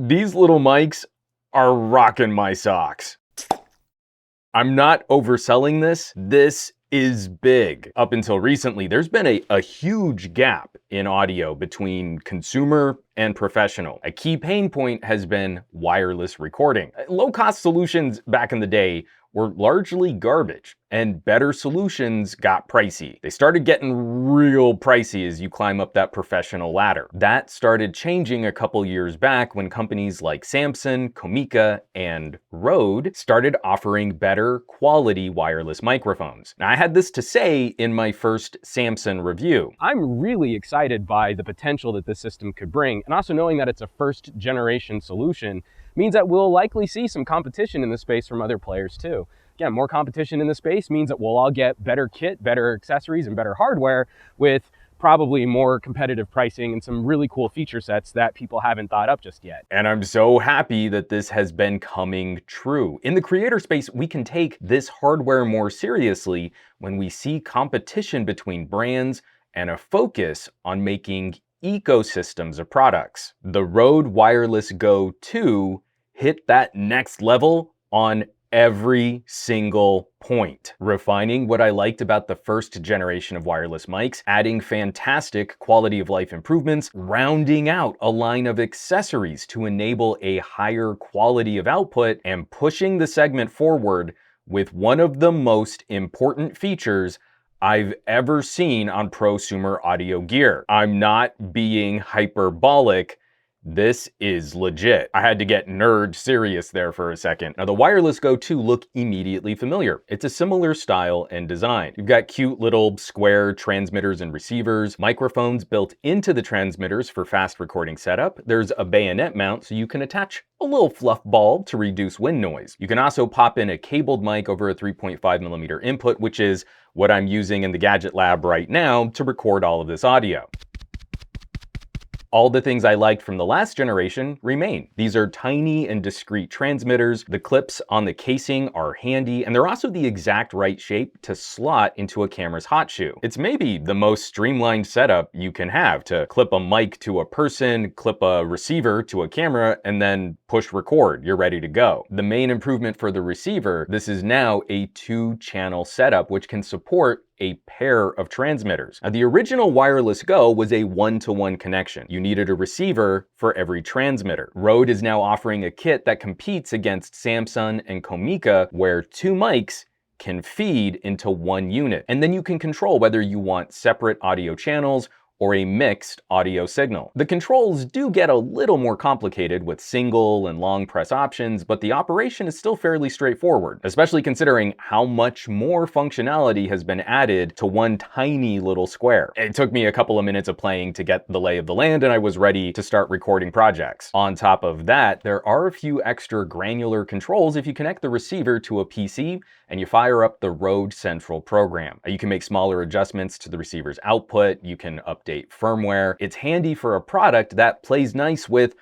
These little mics are rocking my socks. I'm not overselling this. This is big. Up until recently, there's been a huge gap in audio between consumer and professional. A key pain point has been wireless recording. Low-cost solutions back in the day were largely garbage, and better solutions got pricey. They started getting real pricey as you climb up that professional ladder. That started changing a couple years back when companies like Samson, Comica, and Rode started offering better quality wireless microphones. Now, I had this to say in my first Samson review. I'm really excited by the potential that this system could bring, and also knowing that it's a first generation solution means that we'll likely see some competition in the space from other players too. Again, more competition in the space means that we'll all get better kit, better accessories, and better hardware with probably more competitive pricing and some really cool feature sets that people haven't thought up just yet. And I'm so happy that this has been coming true. In the creator space, we can take this hardware more seriously when we see competition between brands and a focus on making ecosystems of products. The Rode Wireless Go 2 hit that next level on every single point, refining what I liked about the first generation of wireless mics, adding fantastic quality of life improvements, rounding out a line of accessories to enable a higher quality of output, and pushing the segment forward with one of the most important features I've ever seen on prosumer audio gear. I'm not being hyperbolic. This is legit. I had to get nerd serious there for a second. Now, the Wireless Go 2 look immediately familiar. It's a similar style and design. You've got cute little square transmitters and receivers, microphones built into the transmitters for fast recording setup. There's a bayonet mount so you can attach a little fluff ball to reduce wind noise. You can also pop in a cabled mic over a 3.5mm input, which is what I'm using in the Gadget Lab right now to record all of this audio. All the things I liked from the last generation remain. These are tiny and discreet transmitters. The clips on the casing are handy, and they're also the exact right shape to slot into a camera's hot shoe. It's maybe the most streamlined setup you can have to clip a mic to a person, clip a receiver to a camera, and then push record. You're ready to go. The main improvement for the receiver, this is now a 2-channel setup, which can support a pair of transmitters. Now, the original Wireless Go was a 1-to-1 connection. You needed a receiver for every transmitter. Rode is now offering a kit that competes against Samsung and Comica, where 2 mics can feed into 1 unit. And then you can control whether you want separate audio channels or a mixed audio signal. The controls do get a little more complicated with single and long press options, but the operation is still fairly straightforward, especially considering how much more functionality has been added to one tiny little square. It took me a couple of minutes of playing to get the lay of the land, and I was ready to start recording projects. On top of that, there are a few extra granular controls if you connect the receiver to a PC and you fire up the Rode Central program. You can make smaller adjustments to the receiver's output, you can update firmware. It's handy for a product that plays nice with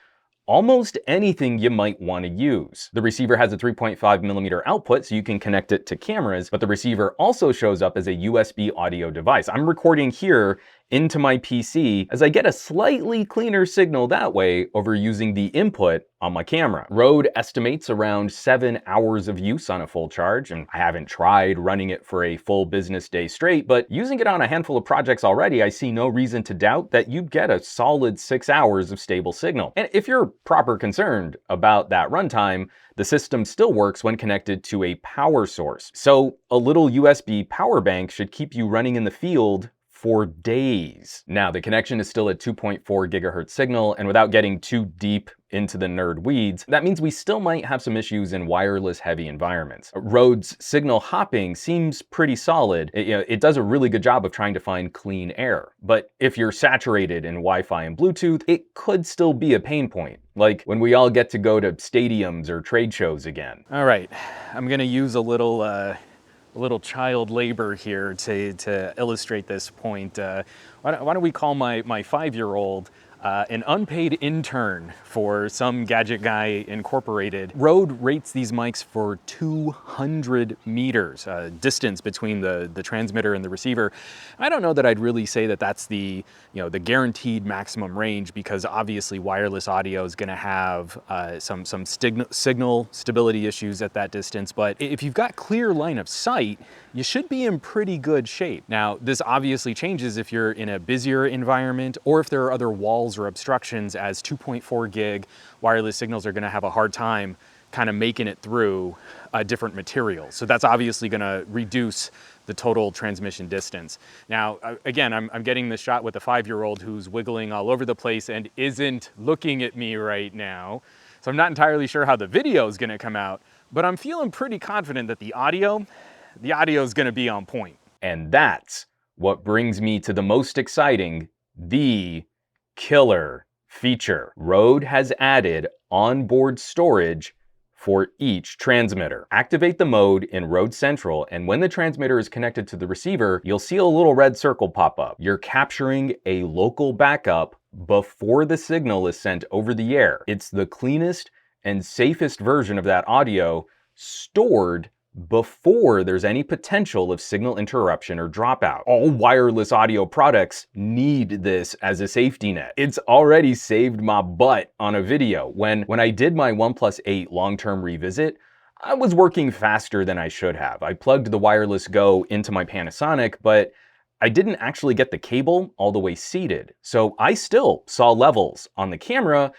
almost anything you might want to use. The receiver has a 3.5mm output, so you can connect it to cameras, but the receiver also shows up as a USB audio device. I'm recording here into my PC as I get a slightly cleaner signal that way over using the input on my camera. Rode estimates around 7 hours of use on a full charge, and I haven't tried running it for a full business day straight, but using it on a handful of projects already, I see no reason to doubt that you'd get a solid 6 hours of stable signal. And if you're proper concerned about that runtime, the system still works when connected to a power source. So a little USB power bank should keep you running in the field for days. Now, the connection is still at 2.4 gigahertz signal, and without getting too deep into the nerd weeds, that means we still might have some issues in wireless heavy environments. Rode's signal hopping seems pretty solid. It does a really good job of trying to find clean air. But if you're saturated in Wi-Fi and Bluetooth, it could still be a pain point, like when we all get to go to stadiums or trade shows again. All right, I'm gonna use a little child labor here to illustrate this point. Why don't we call my 5-year-old an unpaid intern for SomeGadgetGuy Incorporated. Rode rates these mics for 200 meters, distance between the transmitter and the receiver. I don't know that I'd really say that that's the guaranteed maximum range, because obviously wireless audio is going to have some signal stability issues at that distance. But if you've got clear line of sight, you should be in pretty good shape. Now, this obviously changes if you're in a busier environment or if there are other walls or obstructions, as 2.4 gig wireless signals are going to have a hard time kind of making it through different materials. So that's obviously going to reduce the total transmission distance. Now, again, I'm getting this shot with a 5-year-old who's wiggling all over the place and isn't looking at me right now. So I'm not entirely sure how the video is going to come out, but I'm feeling pretty confident that the audio is going to be on point. And that's what brings me to the most exciting, the killer feature. Rode has added onboard storage for each transmitter. Activate the mode in Rode Central, and when the transmitter is connected to the receiver, you'll see a little red circle pop up. You're capturing a local backup before the signal is sent over the air. It's the cleanest and safest version of that audio, stored before there's any potential of signal interruption or dropout. All wireless audio products need this as a safety net. It's already saved my butt on a video. When I did my OnePlus 8 long-term revisit, I was working faster than I should have. I plugged the Wireless Go into my Panasonic, but I didn't actually get the cable all the way seated. So I still saw levels on the camera,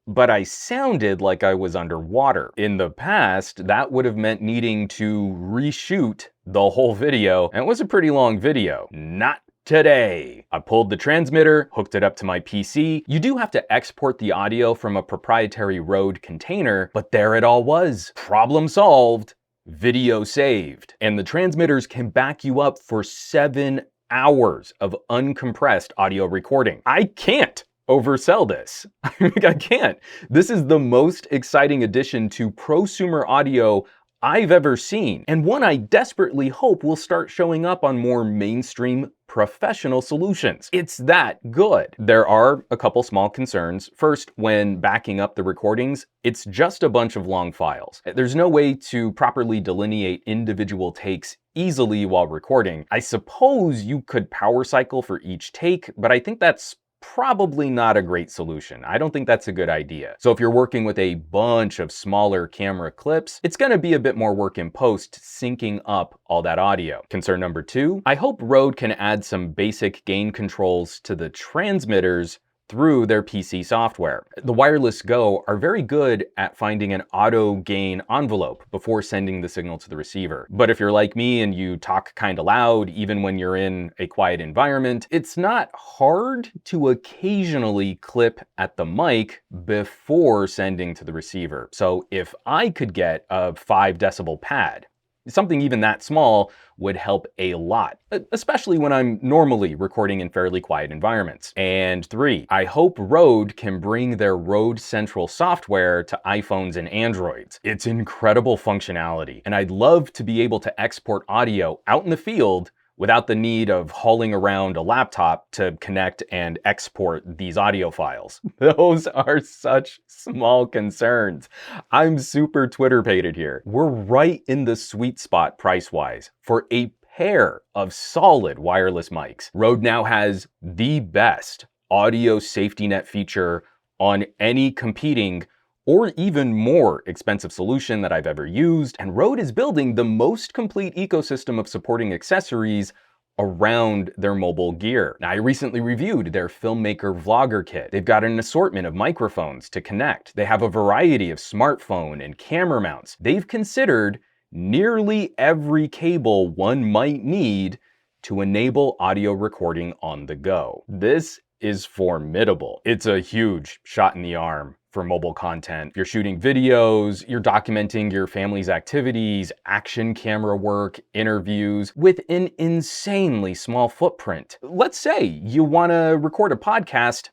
but I sounded like I was underwater. In the past, that would have meant needing to reshoot the whole video, and it was a pretty long video. Not today. I pulled the transmitter, hooked it up to my PC. You do have to export the audio from a proprietary Rode container, but there it all was. Problem solved, video saved. And the transmitters can back you up for 7 hours of uncompressed audio recording. I can't oversell this. I can't. This is the most exciting addition to prosumer audio I've ever seen, and one I desperately hope will start showing up on more mainstream professional solutions. It's that good. There are a couple small concerns. First, when backing up the recordings, it's just a bunch of long files. There's no way to properly delineate individual takes easily while recording. I suppose you could power cycle for each take, but I think that's probably not a great solution. I don't think that's a good idea. So if you're working with a bunch of smaller camera clips, it's going to be a bit more work in post syncing up all that audio. Concern number 2, I hope Rode can add some basic gain controls to the transmitters through their PC software. The Wireless Go are very good at finding an auto gain envelope before sending the signal to the receiver. But if you're like me and you talk kind of loud, even when you're in a quiet environment, it's not hard to occasionally clip at the mic before sending to the receiver. So if I could get a 5 decibel pad, something even that small would help a lot, especially when I'm normally recording in fairly quiet environments. And 3, I hope Rode can bring their Rode Central software to iPhones and Androids. It's incredible functionality, and I'd love to be able to export audio out in the field without the need of hauling around a laptop to connect and export these audio files. Those are such small concerns. I'm super Twitter-pated here. We're right in the sweet spot price-wise for a pair of solid wireless mics. Rode now has the best audio safety net feature on any competing or even more expensive solution that I've ever used, and Rode is building the most complete ecosystem of supporting accessories around their mobile gear. Now, I recently reviewed their Filmmaker Vlogger kit. They've got an assortment of microphones to connect. They have a variety of smartphone and camera mounts. They've considered nearly every cable one might need to enable audio recording on the go. This is formidable. It's a huge shot in the arm for mobile content. You're shooting videos, you're documenting your family's activities, action camera work, interviews with an insanely small footprint. Let's say you want to record a podcast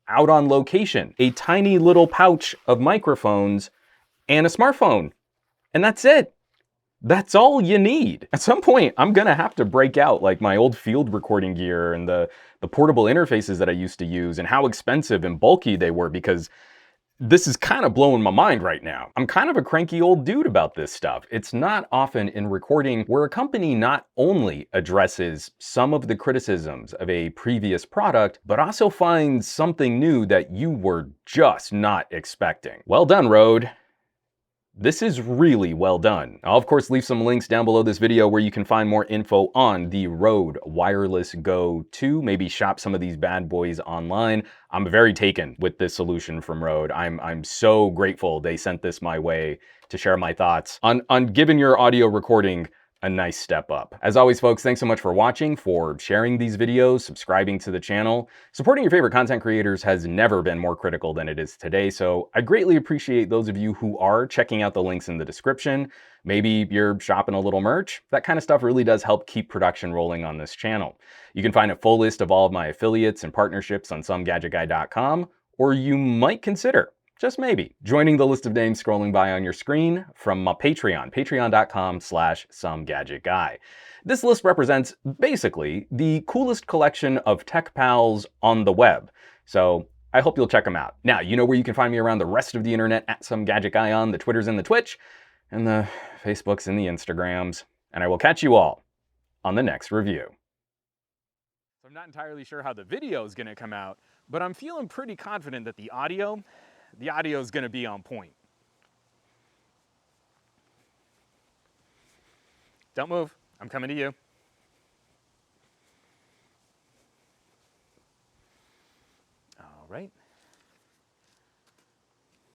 out on location, a tiny little pouch of microphones and a smartphone, and that's it. That's all you need. At some point, I'm gonna have to break out like my old field recording gear and the portable interfaces that I used to use and how expensive and bulky they were, because this is kind of blowing my mind right now. I'm kind of a cranky old dude about this stuff. It's not often in recording where a company not only addresses some of the criticisms of a previous product, but also finds something new that you were just not expecting. Well done, Rode. This is really well done. I'll of course leave some links down below this video where you can find more info on the Rode Wireless Go 2. Maybe shop some of these bad boys online. I'm very taken with this solution from Rode. I'm so grateful they sent this my way to share my thoughts on giving your audio recording a nice step up. As always, folks, thanks so much for watching, for sharing these videos, subscribing to the channel. Supporting your favorite content creators has never been more critical than it is today, so I greatly appreciate those of you who are checking out the links in the description. Maybe you're shopping a little merch. That kind of stuff really does help keep production rolling on this channel. You can find a full list of all of my affiliates and partnerships on SomeGadgetGuy.com, or you might consider, just maybe, joining the list of names scrolling by on your screen from my Patreon, patreon.com/SomeGadgetGuy. This list represents basically the coolest collection of tech pals on the web, so I hope you'll check them out. Now, you know where you can find me around the rest of the internet at SomeGadgetGuy on the Twitters and the Twitch, and the Facebooks and the Instagrams, and I will catch you all on the next review. So I'm not entirely sure how the video is going to come out, but I'm feeling pretty confident that the audio is going to be on point. Don't move. I'm coming to you. All right.